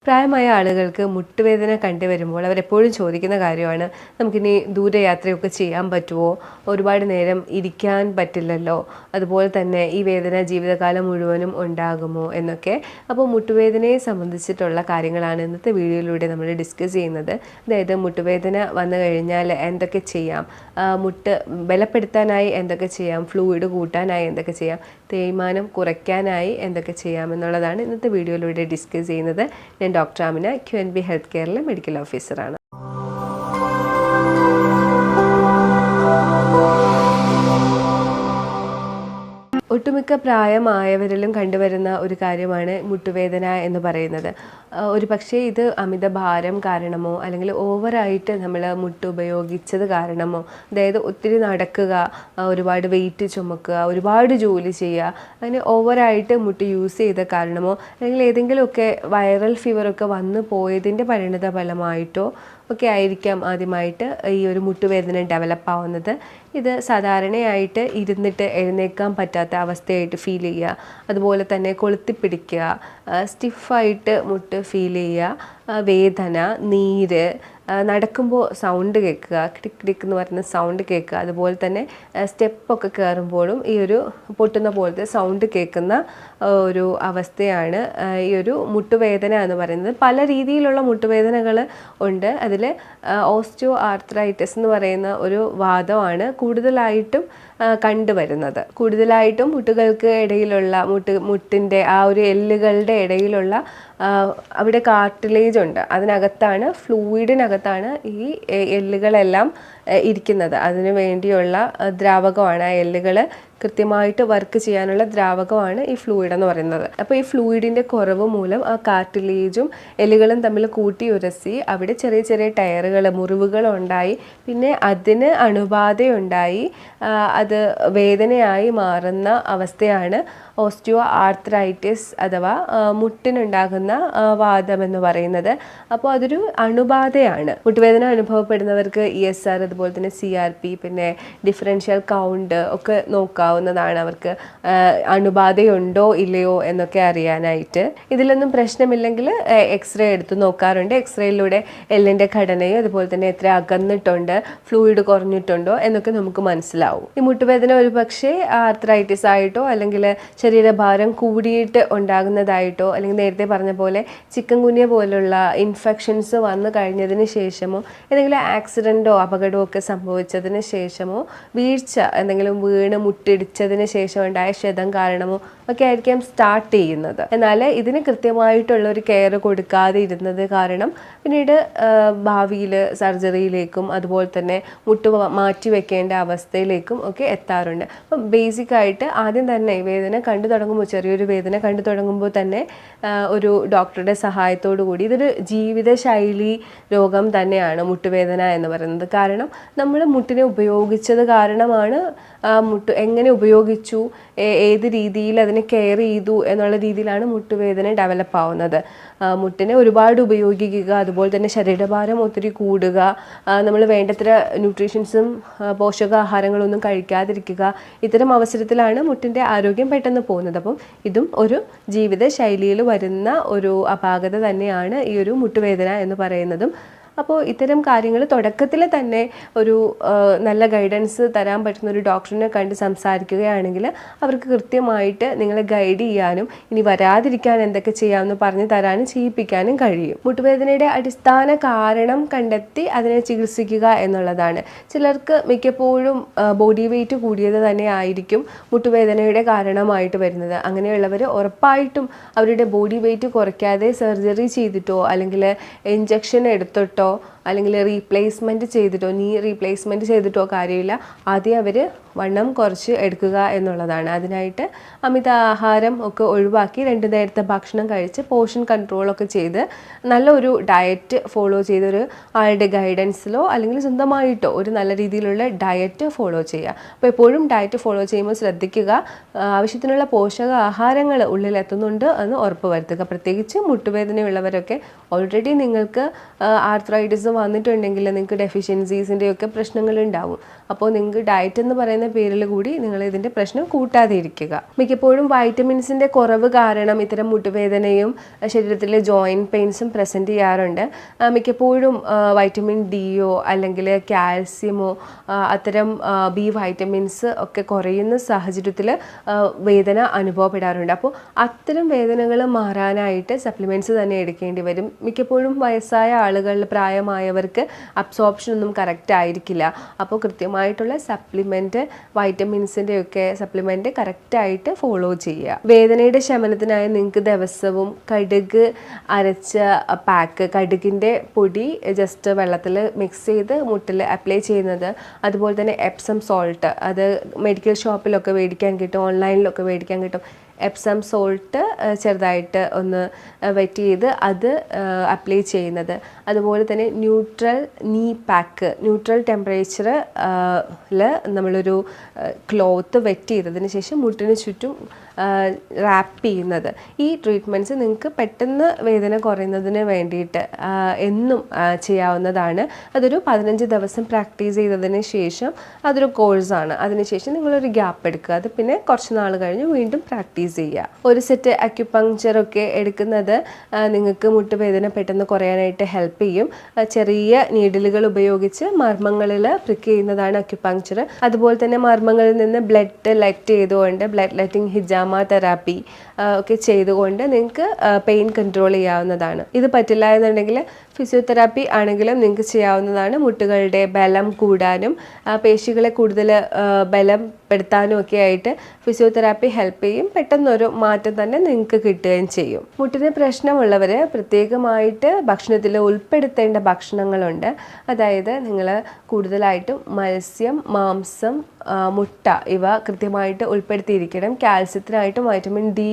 പ്രായമായ ആളുകൾക്ക് മുട്ടുവേദന കണ്ടുവരുമ്പോൾ അവരെപ്പോഴും ചോദിക്കുന്ന കാര്യമാണ്, നമുക്കിനി ദൂരയാത്രയൊക്കെ ചെയ്യാൻ പറ്റുമോ, ഒരുപാട് നേരം ഇരിക്കാൻ പറ്റില്ലല്ലോ, അതുപോലെ തന്നെ ഈ വേദന ജീവിതകാലം മുഴുവനും ഉണ്ടാകുമോ എന്നൊക്കെ. അപ്പോൾ മുട്ടുവേദനയെ സംബന്ധിച്ചിട്ടുള്ള കാര്യങ്ങളാണ് ഇന്നത്തെ വീഡിയോയിലൂടെ നമ്മൾ ഡിസ്കസ് ചെയ്യുന്നത്. അതായത് മുട്ടുവേദന വന്നു കഴിഞ്ഞാൽ എന്തൊക്കെ ചെയ്യാം, മുട്ട് ബലപ്പെടുത്താനായി എന്തൊക്കെ ചെയ്യാം, ഫ്ലൂയിഡ് കൂട്ടാനായി എന്തൊക്കെ ചെയ്യാം, തേയ്മാനം കുറയ്ക്കാനായി എന്തൊക്കെ ചെയ്യാം എന്നുള്ളതാണ് ഇന്നത്തെ വീഡിയോയിലൂടെ ഡിസ്കസ് ചെയ്യുന്നത്. ഞാൻ ഡോക്ടർ ആമിന, QNB ഹെൽത്ത് കെയറിലെ മെഡിക്കൽ ഓഫീസറാണ്. ഒട്ടുമിക്ക പ്രായമായവരിലും കണ്ടുവരുന്ന ഒരു കാര്യമാണ് മുട്ടുവേദന എന്ന് പറയുന്നത്. ഒരു പക്ഷേ ഇത് അമിതഭാരം കാരണമോ അല്ലെങ്കിൽ ഓവറായിട്ട് നമ്മൾ മുട്ട് ഉപയോഗിച്ചത് കാരണമോ, അതായത് ഒത്തിരി നടക്കുക, ഒരുപാട് വെയിറ്റ് ചുമക്കുക, ഒരുപാട് ജോലി ചെയ്യുക, അങ്ങനെ ഓവറായിട്ട് മുട്ട് യൂസ് ചെയ്ത കാരണമോ, അല്ലെങ്കിൽ ഏതെങ്കിലുമൊക്കെ വൈറൽ ഫീവറൊക്കെ വന്നു പോയതിൻ്റെ പരിണിത ഫലമായിട്ടോ ഒക്കെ ആയിരിക്കാം ആദ്യമായിട്ട് ഈ ഒരു മുട്ടുവേദന ഡെവലപ്പ് ആവുന്നത്. ഇത് സാധാരണയായിട്ട് ഇരുന്നിട്ട് എഴുന്നേൽക്കാൻ പറ്റാത്ത അവസ്ഥയായിട്ട് ഫീൽ ചെയ്യുക, അതുപോലെ തന്നെ കൊളുത്തിപ്പിടിക്കുക, സ്റ്റിഫായിട്ട് മുട്ട് ഫീൽ ചെയ്യുക, വേദന, നീര്, നടക്കുമ്പോൾ സൗണ്ട് കേൾക്കുക, ക്ടിക് ക്ടിക് എന്ന് പറയുന്ന സൗണ്ട് കേൾക്കുക, അതുപോലെ തന്നെ സ്റ്റെപ്പൊക്കെ കയറുമ്പോഴും ഈ ഒരു പൊട്ടുന്ന പോലത്തെ സൗണ്ട് കേൾക്കുന്ന ഒരു അവസ്ഥയാണ് ഈ ഒരു മുട്ടുവേദന എന്ന് പറയുന്നത്. പല രീതിയിലുള്ള മുട്ടുവേദനകൾ ഉണ്ട്. അതിൽ ഓസ്റ്റിയോ ആർത്രൈറ്റിസ് എന്ന് പറയുന്ന ഒരു വാദമാണ് കൂടുതലായിട്ടും കണ്ടുവരുന്നത്. കൂടുതലായിട്ടും മുട്ടുകൾക്ക് ഇടയിലുള്ള മുട്ടിൻ്റെ ആ ഒരു എല്ലുകളുടെ ഇടയിലുള്ള അവിടെ കാർട്ടിലേജ് ഉണ്ട്, അതിനകത്താണ്, ഫ്ലൂയിഡിനകത്താണ് ഈ എല്ലുകളെല്ലാം ഇരിക്കുന്നത്. അതിനു വേണ്ടിയുള്ള ദ്രാവകമാണ്, ആ എല്ലുകൾ കൃത്യമായിട്ട് വർക്ക് ചെയ്യാനുള്ള ദ്രാവകമാണ് ഈ ഫ്ലൂയിഡ് എന്ന് പറയുന്നത്. അപ്പോൾ ഈ ഫ്ലൂയിഡിൻ്റെ കുറവ് മൂലം ആ കാർട്ടിലേജും എല്ലുകളും തമ്മിൽ കൂട്ടിയുരസി അവിടെ ചെറിയ ചെറിയ ടയറുകൾ, മുറിവുകൾ ഉണ്ടായി, പിന്നെ അതിന് അണുബാധയുണ്ടായി അത് വേദനയായി മാറുന്ന അവസ്ഥയാണ് ഓസ്റ്റിയോ ആർത്രൈറ്റിസ് അഥവാ മുട്ടിനുണ്ടാകുന്ന വാദം എന്ന് പറയുന്നത്. അപ്പോൾ അതൊരു അണുബാധയാണ്. മുട്ടുവേദന അനുഭവപ്പെടുന്നവർക്ക് ESR, അതുപോലെ തന്നെ CRP, പിന്നെ ഡിഫറൻഷ്യൽ കൗണ്ട് ഒക്കെ നോക്കാവുന്നതാണ്, അവർക്ക് അണുബാധയുണ്ടോ ഇല്ലയോ എന്നൊക്കെ അറിയാനായിട്ട്. ഇതിലൊന്നും പ്രശ്നമില്ലെങ്കിൽ എക്സ്റേ എടുത്ത് നോക്കാറുണ്ട്. എക്സ്റേയിലൂടെ എല്ലിൻ്റെ ഘടനയും അതുപോലെ തന്നെ എത്ര അകന്നിട്ടുണ്ട്, ഫ്ലൂയിഡ് കുറഞ്ഞിട്ടുണ്ടോ എന്നൊക്കെ നമുക്ക് മനസ്സിലാവും. ഈ മുട്ടുവേദന ഒരു പക്ഷേ ആർത്രൈറ്റിസ് ആയിട്ടോ അല്ലെങ്കിൽ ശരീരഭാരം കൂടിയിട്ട് ഉണ്ടാകുന്നതായിട്ടോ, അല്ലെങ്കിൽ നേരത്തെ പറഞ്ഞ പോലെ ചിക്കൻ ഗുനിയ പോലുള്ള ഇൻഫെക്ഷൻസ് വന്നു കഴിഞ്ഞതിന് ശേഷമോ, എന്തെങ്കിലും ആക്സിഡൻറ്റോ അപകടമോ ഒക്കെ സംഭവിച്ചതിന് ശേഷമോ, വീഴ്ച എന്തെങ്കിലും വീണ് മുട്ടിടിച്ചതിന് ശേഷം ഉണ്ടായ ക്ഷതം കാരണമോ ഒക്കെ ആയിരിക്കാം സ്റ്റാർട്ട് ചെയ്യുന്നത്. എന്നാൽ ഇതിന് കൃത്യമായിട്ടുള്ള ഒരു കെയർ കൊടുക്കാതെ ഇരുന്നത് കാരണം പിന്നീട് ഭാവിയിൽ സർജറിയിലേക്കും അതുപോലെ തന്നെ മുട്ട് മാറ്റി വെക്കേണ്ട അവസ്ഥയിലേക്കും ഒക്കെ എത്താറുണ്ട്. അപ്പം ബേസിക്കായിട്ട് ആദ്യം തന്നെ വേദന കണ്ടു തുടങ്ങുമ്പോൾ, ചെറിയൊരു വേദന കണ്ടു തുടങ്ങുമ്പോൾ തന്നെ ഒരു ഡോക്ടറുടെ സഹായത്തോടു കൂടി, ഇതൊരു ജീവിതശൈലി രോഗം തന്നെയാണ് മുട്ടുവേദന എന്ന് പറയുന്നത്. കാരണം നമ്മൾ മുട്ടിനെ ഉപയോഗിച്ചത് കാരണമാണ്, മുട്ട് എങ്ങനെ ഉപയോഗിച്ചു, ഏത് രീതിയിൽ അതിനെ കെയർ ചെയ്തു എന്നുള്ള രീതിയിലാണ് മുട്ടുവേദന ഡെവലപ്പ് ആവുന്നത്. മുട്ടിനെ ഒരുപാട് ഉപയോഗിക്കുക, അതുപോലെ തന്നെ ശരീരഭാരം ഒത്തിരി കൂടുക, നമ്മൾ വേണ്ടത്ര ന്യൂട്രീഷൻസും പോഷകാഹാരങ്ങളൊന്നും കഴിക്കാതിരിക്കുക, ഇത്തരം അവസരത്തിലാണ് മുട്ടിൻ്റെ ആരോഗ്യം പെട്ടെന്ന് പോകുന്നത്. അപ്പം ഇതും ഒരു ജീവിതശൈലിയിൽ വരുന്ന ഒരു അപാകത തന്നെയാണ് ഈ ഒരു മുട്ടുവേദന എന്ന് പറയുന്നതും. അപ്പോൾ ഇത്തരം കാര്യങ്ങൾ തുടക്കത്തിൽ തന്നെ ഒരു നല്ല ഗൈഡൻസ് തരാൻ പറ്റുന്ന ഒരു ഡോക്ടറിനെ കണ്ട് സംസാരിക്കുകയാണെങ്കിൽ അവർക്ക് കൃത്യമായിട്ട് നിങ്ങളെ ഗൈഡ് ചെയ്യാനും ഇനി വരാതിരിക്കാൻ എന്തൊക്കെ ചെയ്യാമെന്ന് പറഞ്ഞു തരാനും ചെയ്യിപ്പിക്കാനും കഴിയും. മുട്ടുവേദനയുടെ അടിസ്ഥാന കാരണം കണ്ടെത്തി അതിനെ ചികിത്സിക്കുക എന്നുള്ളതാണ്. ചിലർക്ക് മിക്കപ്പോഴും ബോഡി വെയിറ്റ് കൂടിയത് തന്നെ ആയിരിക്കും മുട്ടുവേദനയുടെ കാരണമായിട്ട് വരുന്നത്. അങ്ങനെയുള്ളവർ ഉറപ്പായിട്ടും അവരുടെ ബോഡി വെയിറ്റ് കുറയ്ക്കാതെ സർജറി ചെയ്തിട്ടോ അല്ലെങ്കിൽ ഇഞ്ചക്ഷൻ എടുത്തിട്ടോ അല്ലെങ്കിൽ റീപ്ലേസ്മെൻറ്റ് ചെയ്തിട്ടോ, നീ റീപ്ലേസ്മെൻറ്റ് ചെയ്തിട്ടോ കാര്യമില്ല. ആദ്യം അവർ വണ്ണം കുറച്ച് എടുക്കുക എന്നുള്ളതാണ്. അതിനായിട്ട് അമിത ആഹാരം ഒക്കെ ഒഴിവാക്കി 2 നേരത്തെ ഭക്ഷണം കഴിച്ച് പോർഷൻ കൺട്രോളൊക്കെ ചെയ്ത് നല്ലൊരു ഡയറ്റ് ഫോളോ ചെയ്തൊരു ആളുടെ ഗൈഡൻസിലോ അല്ലെങ്കിൽ സ്വന്തമായിട്ടോ ഒരു നല്ല രീതിയിലുള്ള ഡയറ്റ് ഫോളോ ചെയ്യുക. അപ്പോൾ എപ്പോഴും ഡയറ്റ് ഫോളോ ചെയ്യുമ്പോൾ ശ്രദ്ധിക്കുക, ആവശ്യത്തിനുള്ള പോഷകാഹാരങ്ങൾ ഉള്ളിലെത്തുന്നുണ്ട് എന്ന് ഉറപ്പ് വരുത്തുക. പ്രത്യേകിച്ച് മുട്ടുവേദനയുള്ളവരൊക്കെ ഓൾറെഡി നിങ്ങൾക്ക് ആർത്രൈറ്റിസ് വന്നിട്ടുണ്ടെങ്കിൽ നിങ്ങൾക്ക് ഡെഫിഷ്യൻസീസിൻ്റെയൊക്കെ പ്രശ്നങ്ങളുണ്ടാവും. അപ്പോൾ നിങ്ങൾക്ക് ഡയറ്റ് എന്ന് പറയുന്ന പേരിൽ കൂടി നിങ്ങൾ ഇതിൻ്റെ പ്രശ്നം കൂട്ടാതെ ഇരിക്കുക. മിക്കപ്പോഴും വൈറ്റമിൻസിൻ്റെ കുറവ് കാരണം ഇത്തരം മുട്ടുവേദനയും ശരീരത്തിലെ ജോയിൻറ്റ് പെയിൻസും പ്രസൻറ്റ് ചെയ്യാറുണ്ട്. മിക്കപ്പോഴും വൈറ്റമിൻ ഡിയോ അല്ലെങ്കിൽ കാൽസ്യമോ അത്തരം ബി വൈറ്റമിൻസ് ഒക്കെ കുറയുന്ന സാഹചര്യത്തിൽ വേദന അനുഭവപ്പെടാറുണ്ട്. അപ്പോൾ അത്തരം വേദനകൾ മാറാനായിട്ട് സപ്ലിമെൻറ്റ്സ് തന്നെ എടുക്കേണ്ടി വരും. മിക്കപ്പോഴും വയസ്സായ ആളുകളിൽ, പ്രായമായവർക്ക് അബ്സോർപ്ഷൻ ഒന്നും കറക്റ്റ് ആയിരിക്കില്ല. അപ്പോൾ കൃത്യമായിട്ടുള്ള സപ്ലിമെൻറ്റ്, വൈറ്റമിൻസിൻ്റെയൊക്കെ സപ്ലിമെൻറ്റ് കറക്റ്റായിട്ട് ഫോളോ ചെയ്യുക. വേദനയുടെ ശമനത്തിനായി നിങ്ങൾക്ക് ദിവസവും കടുക് അരച്ച പാക്ക്, കടുകിൻ്റെ പൊടി ജസ്റ്റ് വെള്ളത്തിൽ മിക്സ് ചെയ്ത് മുട്ടിൽ അപ്ലൈ ചെയ്യുന്നത്, അതുപോലെ തന്നെ എപ്സം സോൾട്ട്, അത് മെഡിക്കൽ ഷോപ്പിലൊക്കെ മേടിക്കാൻ കിട്ടും, ഓൺലൈനിലൊക്കെ മേടിക്കാൻ കിട്ടും. എപ്സം സോൾട്ട് ചെറുതായിട്ട് ഒന്ന് വെറ്റ് ചെയ്ത് അത് അപ്ലൈ ചെയ്യുന്നത്. അതുപോലെ തന്നെ ന്യൂട്രൽ നീ പാക്ക്, ന്യൂട്രൽ ടെമ്പറേച്ചറിൽ നമ്മളൊരു ക്ലോത്ത് വെറ്റ് ചെയ്തതിന് ശേഷം മുട്ടിന് ചുറ്റും റാപ്പ് ചെയ്യുന്നത്. ഈ ട്രീറ്റ്മെൻറ്റ്സ് നിങ്ങൾക്ക് പെട്ടെന്ന് വേദന കുറയുന്നതിന് വേണ്ടിയിട്ട് എന്നും ചെയ്യാവുന്നതാണ്. അതൊരു 15 ദിവസം പ്രാക്ടീസ് ചെയ്തതിന് ശേഷം അതൊരു കോഴ്സാണ്. അതിനുശേഷം നിങ്ങളൊരു ഗ്യാപ്പ് എടുക്കുക. അത് പിന്നെ കുറച്ച് നാൾ കഴിഞ്ഞ് വീണ്ടും പ്രാക്ടീസ് ചെയ്യുക. ഒരു സെറ്റ് അക്യുപങ്ക്ചറൊക്കെ എടുക്കുന്നത് നിങ്ങൾക്ക് മുട്ടുവേദന പെട്ടെന്ന് കുറയാനായിട്ട് ഹെൽപ്പ് ചെയ്യും. ചെറിയ നീഡിലുകൾ ഉപയോഗിച്ച് മർമ്മങ്ങളിൽ പ്രിക്ക് ചെയ്യുന്നതാണ് അക്യുപങ്ക്ചർ. അതുപോലെ തന്നെ മർമ്മങ്ങളിൽ നിന്ന് ബ്ലഡ് ലെറ്റ് ചെയ്തുകൊണ്ട്, ബ്ലഡ് ലെറ്റിംഗ് ഹിജാമ തെറാപ്പി ഒക്കെ ചെയ്തുകൊണ്ട് നിങ്ങൾക്ക് പെയിൻ കൺട്രോൾ ചെയ്യാവുന്നതാണ്. ഇത് പറ്റില്ല എന്നുണ്ടെങ്കിൽ ഫിസിയോതെറാപ്പി ആണെങ്കിലും നിങ്ങൾക്ക് ചെയ്യാവുന്നതാണ്. മുട്ടുകളുടെ ബലം കൂടാനും പേശികളെ കൂടുതൽ ബലപ്പെടുത്താനും ഒക്കെ ആയിട്ട് ഫിസിയോതെറാപ്പി ഹെൽപ്പ് ചെയ്യും. പെട്ടെന്നൊരു മാറ്റം തന്നെ നിങ്ങൾക്ക് കിട്ടുകയും ചെയ്യും. മുട്ടിന് പ്രശ്നമുള്ളവർ പ്രത്യേകമായിട്ട് ഭക്ഷണത്തിൽ ഉൾപ്പെടുത്തേണ്ട ഭക്ഷണങ്ങളുണ്ട്. അതായത് നിങ്ങൾ കൂടുതലായിട്ടും മത്സ്യം, മാംസം, മുട്ട ഇവ കൃത്യമായിട്ട് ഉൾപ്പെടുത്തിയിരിക്കണം. കാൽസ്യത്തിനായിട്ടും വൈറ്റമിൻ ഡി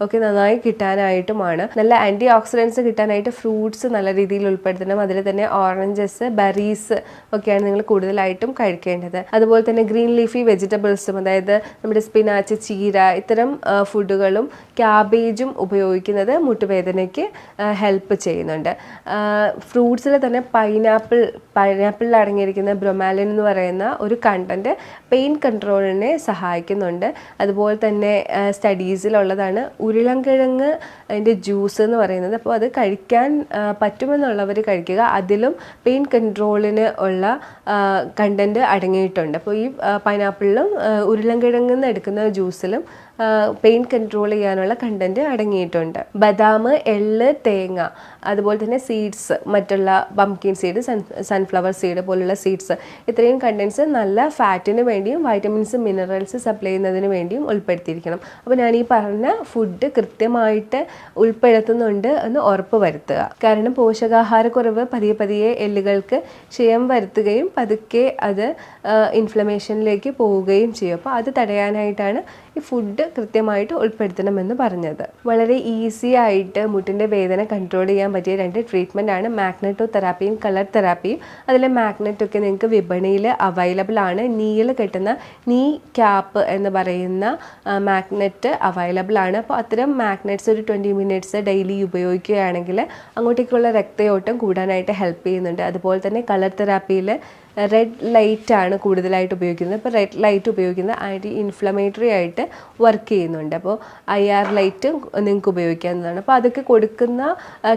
ഒക്കെ നന്നായി കിട്ടാനായിട്ടുമാണ്. നല്ല ആൻറ്റി ഓക്സിഡൻസ് കിട്ടാനായിട്ട് ഫ്രൂട്ട്സ് നല്ല രീതിയിൽ ഉൾപ്പെടുത്തണം. അതിൽ തന്നെ ഓറഞ്ചസ്, ബെറീസ് ഒക്കെയാണ് നിങ്ങൾ കൂടുതലായിട്ടും കഴിക്കേണ്ടത്. അതുപോലെ തന്നെ ഗ്രീൻ ലീഫി വെജിറ്റബിൾസും, അതായത് നമ്മുടെ സ്പിനാച്ച്, ചീര, ഇത്തരം ഫുഡുകളും ക്യാബേജും ഉപയോഗിക്കുന്നത് മുട്ടുവേദനയ്ക്ക് ഹെൽപ്പ് ചെയ്യുന്നുണ്ട്. ഫ്രൂട്ട്സിൽ തന്നെ പൈനാപ്പിളിൽ അടങ്ങിയിരിക്കുന്ന ബ്രൊമാലിൻ എന്ന് പറയുന്ന ഒരു കണ്ടൻറ്റ് പെയിൻ കൺട്രോളിനെ സഹായിക്കുന്നുണ്ട്. അതുപോലെ തന്നെ സ്റ്റഡീസിലുള്ളതാണ് ഉരുളൻകിഴങ്ങ് അതിൻ്റെ ജ്യൂസ് എന്ന് പറയുന്നത്. അപ്പോൾ അത് കഴിക്കാൻ പറ്റുമെന്നുള്ളവർ കഴിക്കുക. അതിലും പെയിൻ കൺട്രോളിന് ഉള്ള കണ്ടൻറ്റ് അടങ്ങിയിട്ടുണ്ട്. അപ്പോൾ ഈ പൈനാപ്പിളിലും ഉരുളൻകിഴങ്ങിൽ നിന്ന് എടുക്കുന്ന ജ്യൂസിലും പെയിൻ കൺട്രോൾ ചെയ്യാനുള്ള കണ്ടൻറ്റ് അടങ്ങിയിട്ടുണ്ട്. ബദാം, എള്ള്, തേങ്ങ, അതുപോലെ തന്നെ സീഡ്സ്, മറ്റുള്ള പംകിൻ സീഡ്, സൺഫ്ലവർ സീഡ് പോലുള്ള സീഡ്സ്, ഇത്രയും കണ്ടൻറ്റ്സ് നല്ല ഫാറ്റിന് വേണ്ടിയും വൈറ്റമിൻസ്, മിനറൽസ് സപ്ലൈ ചെയ്യുന്നതിന് വേണ്ടിയും ഉൾപ്പെടുത്തിയിരിക്കണം. അപ്പോൾ ഞാൻ ഈ പറഞ്ഞ ഫുഡ് കൃത്യമായിട്ട് ഉൾപ്പെടുത്തുന്നുണ്ട് എന്ന് ഉറപ്പ് വരുത്തുക. കാരണം പോഷകാഹാരക്കുറവ് പതിയെ എല്ലുകൾക്ക് ക്ഷയം വരുത്തുകയും പതുക്കെ അത് ഇൻഫ്ലമേഷനിലേക്ക് പോവുകയും ചെയ്യും. അപ്പോൾ അത് തടയാനായിട്ടാണ് ഈ ഫുഡ് കൃത്യമായിട്ട് ഉൾപ്പെടുത്തണമെന്ന് പറഞ്ഞത്. വളരെ ഈസി ആയിട്ട് മുട്ടിൻ്റെ വേദന കൺട്രോൾ ചെയ്യാൻ പറ്റിയ 2 ട്രീറ്റ്മെൻ്റ് ആണ് മാഗ്നെറ്റോ തെറാപ്പിയും കളർ തെറാപ്പിയും. അതിൽ മാഗ്നെറ്റൊക്കെ നിങ്ങൾക്ക് വിപണിയിൽ അവൈലബിൾ ആണ്. നീയിൽ കെട്ടുന്ന നീ ക്യാപ്പ് എന്ന് പറയുന്ന മാഗ്നെറ്റ് അവൈലബിൾ ആണ്. അപ്പോൾ അത്തരം മാഗ്നെറ്റ്സ് ഒരു 20 മിനിറ്റ്സ് ഡെയിലി ഉപയോഗിക്കുകയാണെങ്കിൽ അങ്ങോട്ടേക്കുള്ള രക്തയോട്ടം കൂടാനായിട്ട് ഹെൽപ്പ് ചെയ്യുന്നുണ്ട്. അതുപോലെ തന്നെ കളർ തെറാപ്പിയിൽ റെഡ് ലൈറ്റ് ആണ് കൂടുതലായിട്ട് ഉപയോഗിക്കുന്നത്. അപ്പോൾ റെഡ് ലൈറ്റ് ഉപയോഗിക്കുന്നത് ആൻറ്റി ഇൻഫ്ലമേറ്ററി ആയിട്ട് വർക്ക് ചെയ്യുന്നുണ്ട്. അപ്പോൾ IR ലൈറ്റ് നിങ്ങൾക്ക് ഉപയോഗിക്കാവുന്നതാണ്. അപ്പോൾ അതൊക്കെ കൊടുക്കുന്ന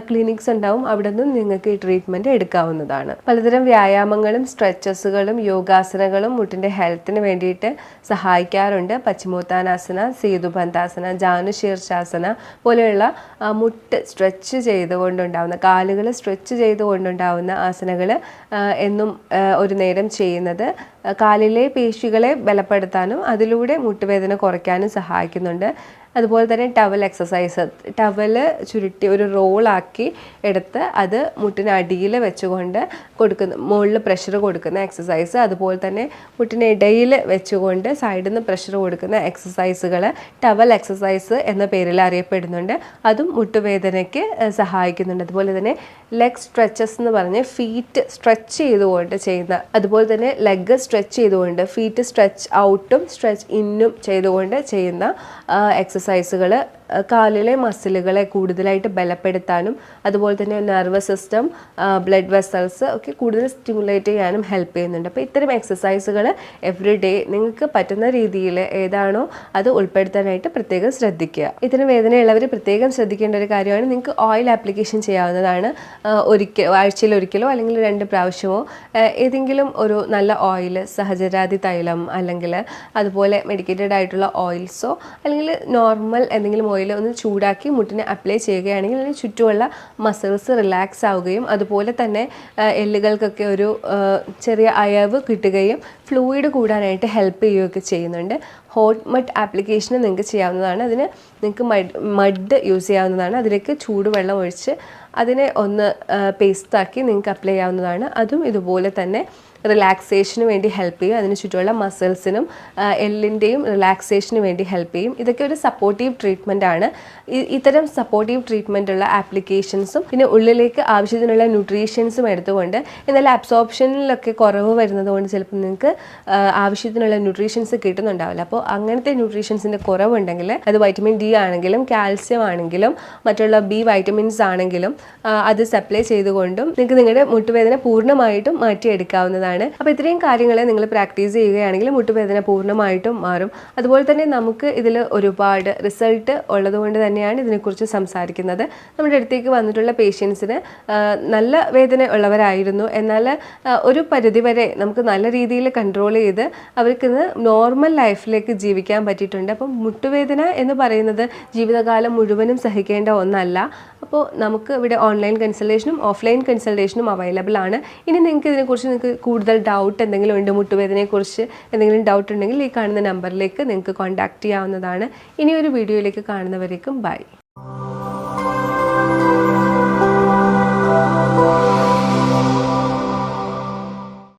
ക്ലിനിക്സ് ഉണ്ടാവും. അവിടെ നിന്നും നിങ്ങൾക്ക് ഈ ട്രീറ്റ്മെൻറ്റ് എടുക്കാവുന്നതാണ്. പലതരം വ്യായാമങ്ങളും സ്ട്രെച്ചസുകളും യോഗാസനകളും മുട്ടിൻ്റെ ഹെൽത്തിന് വേണ്ടിയിട്ട് സഹായിക്കാറുണ്ട്. പശ്ചിമോത്താനാസന, സേതുബന്ധാസന, ജാനു ശീർഷാസന പോലെയുള്ള മുട്ട് സ്ട്രെച്ച് ചെയ്തുകൊണ്ടുണ്ടാവുന്ന, കാലുകൾ സ്ട്രെച്ച് ചെയ്തുകൊണ്ടുണ്ടാവുന്ന ആസനകൾ എന്നും ഒരു നേരം ചെയ്യുന്നത് കാലിലെ പേശികളെ ബലപ്പെടുത്താനും അതിലൂടെ മുട്ടുവേദന കുറയ്ക്കാനും സഹായിക്കുന്നുണ്ട്. അതുപോലെ തന്നെ ടവൽ എക്സസൈസ്, ടവല് ചുരുട്ടി ഒരു റോളാക്കി എടുത്ത് അത് മുട്ടിനടിയിൽ വെച്ചുകൊണ്ട് കൊടുക്കുന്ന, മുകളിൽ പ്രഷർ കൊടുക്കുന്ന എക്സസൈസ്, അതുപോലെ തന്നെ മുട്ടിനിടയിൽ വെച്ചുകൊണ്ട് സൈഡിൽ നിന്ന് പ്രഷർ കൊടുക്കുന്ന എക്സസൈസുകൾ ടവൽ എക്സസൈസ് എന്ന പേരിൽ അറിയപ്പെടുന്നുണ്ട്. അതും മുട്ടുവേദനയ്ക്ക് സഹായിക്കുന്നുണ്ട്. അതുപോലെ തന്നെ ലെഗ് സ്ട്രെച്ചസ് എന്ന് പറഞ്ഞ് ഫീറ്റ് സ്ട്രെച്ച് ചെയ്തുകൊണ്ട് ചെയ്യുന്ന, അതുപോലെ തന്നെ ലെഗ് സ്ട്രെച്ച് ചെയ്തുകൊണ്ട് ഫീറ്റ് സ്ട്രെച്ച് ഔട്ടും സ്ട്രെച്ച് ഇന്നും ചെയ്തുകൊണ്ട് ചെയ്യുന്ന എക്സസൈസുകൾ കാലിലെ മസിലുകളെ കൂടുതലായിട്ട് ബലപ്പെടുത്താനും അതുപോലെ തന്നെ നെർവസ് സിസ്റ്റം, ബ്ലഡ് വെസൽസ് ഒക്കെ കൂടുതൽ സ്റ്റിമുലേറ്റ് ചെയ്യാനും ഹെൽപ്പ് ചെയ്യുന്നുണ്ട്. അപ്പോൾ ഇത്തരം എക്സസൈസുകൾ എവറി ഡേ നിങ്ങൾക്ക് പറ്റുന്ന രീതിയിൽ ഏതാണോ അത് ഉൾപ്പെടുത്താനായിട്ട് പ്രത്യേകം ശ്രദ്ധിക്കുക. ഇത്തരം വേദനയുള്ളവർ പ്രത്യേകം ശ്രദ്ധിക്കേണ്ട ഒരു കാര്യമാണ്, നിങ്ങൾക്ക് ഓയിൽ ആപ്ലിക്കേഷൻ ചെയ്യാവുന്നതാണ്. ആഴ്ചയിൽ ഒരിക്കലോ അല്ലെങ്കിൽ 2 പ്രാവശ്യമോ ഏതെങ്കിലും ഒരു നല്ല ഓയിൽ, സഹചരാതി തൈലം അല്ലെങ്കിൽ അതുപോലെ മെഡിക്കേറ്റഡ് ആയിട്ടുള്ള ഓയിൽസോ അല്ലെങ്കിൽ നോർമൽ എന്തെങ്കിലും ഓയിൽ ഒന്ന് ചൂടാക്കി മുട്ടിനെ അപ്ലൈ ചെയ്യുകയാണെങ്കിൽ അതിന് ചുറ്റുമുള്ള മസിൽസ് റിലാക്സ് ആവുകയും അതുപോലെ തന്നെ എല്ലുകൾക്കൊക്കെ ഒരു ചെറിയ അയവ് കിട്ടുകയും ഫ്ലൂയിഡ് കൂടാനായിട്ട് ഹെൽപ്പ് ചെയ്യുകയൊക്കെ ചെയ്യുന്നുണ്ട്. ഹോട്ട് മഡ് ആപ്ലിക്കേഷൻ നിങ്ങൾക്ക് ചെയ്യാവുന്നതാണ്. അതിന് നിങ്ങൾക്ക് മഡ് യൂസ് ചെയ്യാവുന്നതാണ്. അതിലേക്ക് ചൂടുവെള്ളം ഒഴിച്ച് അതിനെ ഒന്ന് പേസ്റ്റാക്കി നിങ്ങൾക്ക് അപ്ലൈ ചെയ്യാവുന്നതാണ്. അതും ഇതുപോലെ തന്നെ റിലാക്സേഷന് വേണ്ടി ഹെൽപ്പ് ചെയ്യും. അതിന് ചുറ്റുമുള്ള മസിൽസിനും എല്ലിൻ്റെയും റിലാക്സേഷന് വേണ്ടി ഹെൽപ്പ് ചെയ്യും. ഇതൊക്കെ ഒരു സപ്പോർട്ടീവ് ട്രീറ്റ്മെൻ്റ് ആണ്. ഇത്തരം സപ്പോർട്ടീവ് ട്രീറ്റ്മെൻ്റ് ഉള്ള ആപ്ലിക്കേഷൻസും പിന്നെ ഉള്ളിലേക്ക് ആവശ്യത്തിനുള്ള ന്യൂട്രീഷ്യൻസും എടുത്തുകൊണ്ട്, എന്നാൽ അബ്സോർപ്ഷനിലൊക്കെ കുറവ് വരുന്നത് കൊണ്ട് ചിലപ്പോൾ നിങ്ങൾക്ക് ആവശ്യത്തിനുള്ള ന്യൂട്രീഷ്യൻസ് കിട്ടുന്നുണ്ടാവില്ല. അപ്പോൾ അങ്ങനത്തെ ന്യൂട്രീഷ്യൻസിൻ്റെ കുറവുണ്ടെങ്കിൽ അത് വൈറ്റമിൻ ഡി ആണെങ്കിലും കാൽസ്യം ആണെങ്കിലും മറ്റുള്ള ബി വൈറ്റമിൻസ് ആണെങ്കിലും അത് സപ്ലൈ ചെയ്തുകൊണ്ടും നിങ്ങൾക്ക് നിങ്ങളുടെ മുട്ടുവേദന പൂർണ്ണമായിട്ടും മാറ്റിയെടുക്കാവുന്നതാണ്. അപ്പോൾ ഇത്രയും കാര്യങ്ങൾ നിങ്ങൾ പ്രാക്ടീസ് ചെയ്യുകയാണെങ്കിൽ മുട്ടുവേദന പൂർണ്ണമായിട്ടും മാറും. അതുപോലെ തന്നെ നമുക്ക് ഇതിൽ ഒരുപാട് റിസൾട്ട് ഉള്ളതുകൊണ്ട് തന്നെയാണ് ഇതിനെക്കുറിച്ച് സംസാരിക്കുന്നത്. നമ്മുടെ അടുത്തേക്ക് വന്നിട്ടുള്ള പേഷ്യൻസിന് നല്ല വേദന ഉള്ളവരായിരുന്നു, എന്നാൽ ഒരു പരിധിവരെ നമുക്ക് നല്ല രീതിയിൽ കൺട്രോൾ ചെയ്ത് അവർക്ക് നോർമൽ ലൈഫിലേക്ക് ജീവിക്കാൻ പറ്റിയിട്ടുണ്ട്. അപ്പം മുട്ടുവേദന എന്ന് പറയുന്നത് ജീവിതകാലം മുഴുവനും സഹിക്കേണ്ട ഒന്നല്ല. അപ്പോൾ നമുക്ക് ഇവിടെ ഓൺലൈൻ കൺസൾട്ടേഷനും ഓഫ്ലൈൻ കൺസൾട്ടേഷനും അവൈലബിൾ ആണ്. ഇനി നിങ്ങൾക്ക് ഇതിനെക്കുറിച്ച് കൂടുതൽ ഡൗട്ട് എന്തെങ്കിലും ഉണ്ട്, മുട്ടുവേദനയെക്കുറിച്ച് എന്തെങ്കിലും ഡൗട്ട് ഉണ്ടെങ്കിൽ ഈ കാണുന്ന നമ്പറിലേക്ക് നിങ്ങൾക്ക് കോൺടാക്റ്റ് ചെയ്യാവുന്നതാണ്. ഇനി ഒരു വീഡിയോയിലേക്ക് കാണുന്നവരേക്കും ബൈ.